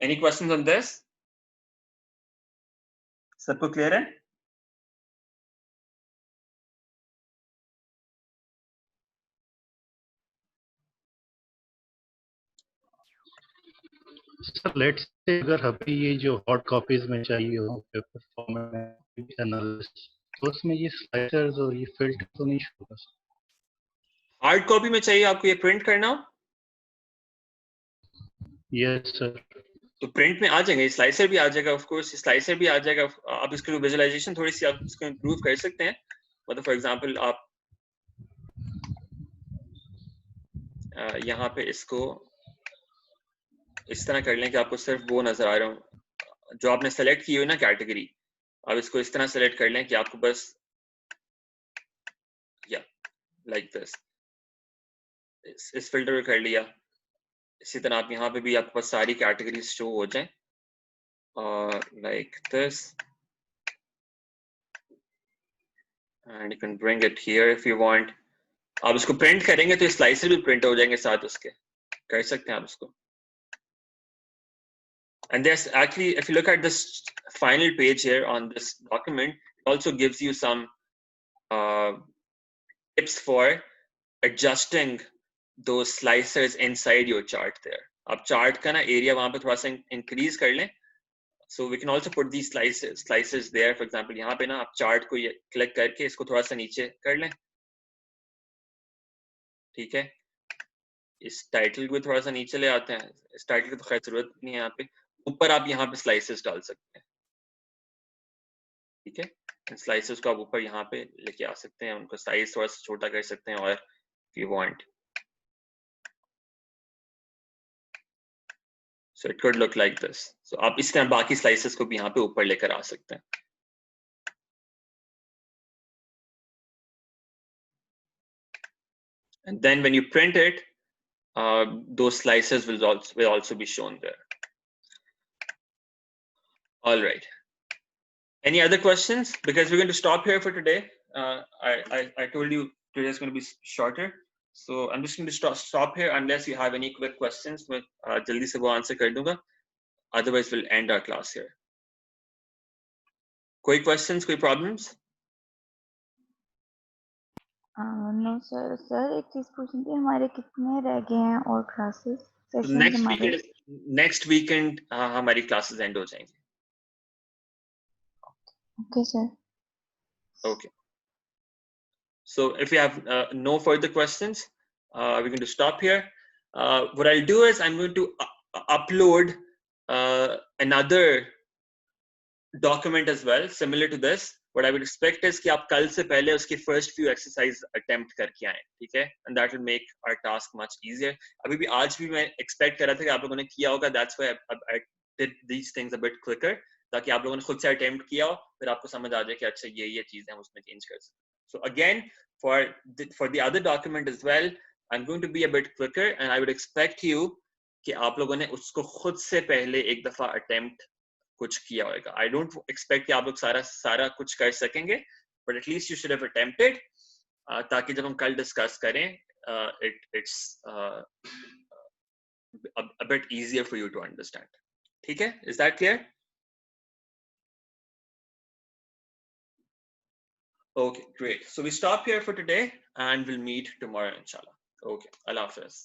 Any questions on this? Sabko clear hai? Sir let's say अगर हमें ये जो hot copies में चाहिए हो paper format में analysis, तो उसमें ये स्लाइसर्स और ये फिल्टर तो नहीं होगा? हार्ड कॉपी में चाहिए आपको ये प्रिंट करना हो? Yes sir. तो प्रिंट में आ जाएंगे, स्लाइसर भी आ जाएगा, ऑफ कोर्स स्लाइसर भी आ जाएगा। आप इसके लिए विजुअलाइजेशन थोड़ी सी आप इसको इंप्रूव कर सकते हैं। मतलब फॉर एग्जांपल आप यहाँ पे इसको इस तरह कर लें कि आपको सिर्फ वो नजर आ रहा हो जो आपने सेलेक्ट की हुई ना कैटेगरी। अब इसको इस तरह सेलेक्ट कर लें कि आपको बस या लाइक दिस, इस फिल्टर कर लिया। इसी तरह आप यहाँ पे भी आपके पास सारी कैटेगरीज शो हो जाएं और like this, and you can bring it here if you want. आप इसको प्रिंट करेंगे तो स्लाइसर भी प्रिंट हो जाएंगे साथ उसके, कर सकते हैं आप इसको। And there's actually, if you look at this final page here on this document, it also gives you some tips for adjusting those slicers inside your chart there. आप chart का ना area वहाँ पे थोड़ा सा increase कर लें, so we can also put these slices there. For example, यहाँ पे ना आप chart को ये click करके इसको थोड़ा सा नीचे कर लें, ठीक है। इस टाइटल को थोड़ा सा नीचे ले आते हैं, इस टाइटल की तो खैर जरूरत नहीं है यहाँ पे। ऊपर आप यहाँ पे स्लाइसेस डाल सकते हैं, ठीक है। स्लाइसेस को आप ऊपर यहाँ पे लेके आ सकते हैं, उनको साइज थोड़ा सा छोटा कर सकते हैं, और if you want, so it could look like this. So आप इस तरह बाकी स्लाइसेस को भी यहाँ पे ऊपर लेकर आ सकते हैं। And then when you print it, those slices will also be shown there. All right. Any other questions? Because we're going to stop here for today. I told you today is going to be shorter, so I'm just going to stop here unless you have any quick questions. मैं जल्दी से वो answer कर दूंगा. Otherwise, we'll end our class here. कोई questions? कोई problems? No sir. Sir एक चीज पूछनी थी, हमारे कितने रह गए हैं और क्लासेस सेशंस हमारे? नेक्स्ट वीकेंड हमारी क्लासेस एंड हो जाएंगी। Okay sir. Okay. So if you have no further questions, we're going to stop here. What I'll do is I'm going to upload another document as well, similar to this. What I would expect is कि आप कल से पहले उसके first few exercise attempt करके आएं, ठीक है? And that will make our task much easier. अभी भी आज भी मैं expect कर रहा था कि आप लोगों ने किया होगा. That's why I did these things a bit quicker, ताकि आप लोगों ने खुद से attempt किया हो, फिर आपको समझ आ जाए कि अच्छा ये चीजें हम उसमें change कर सकते हैं. So again, for the other document as well, I'm going to be a bit quicker, and I would expect you कि आप लोगों ने उसको खुद से पहले एक दफा attempt कुछ किया होगा. I don't expect कि आप लोग सारा कुछ कर सकेंगे, but at least you should have attempted, ताकि जब हम कल discuss करें, it's a bit easier for you to understand. ठीक है? Is that clear? Okay, great. So we stop here for today, and we'll meet tomorrow, inshallah. Okay, Allah Hafiz.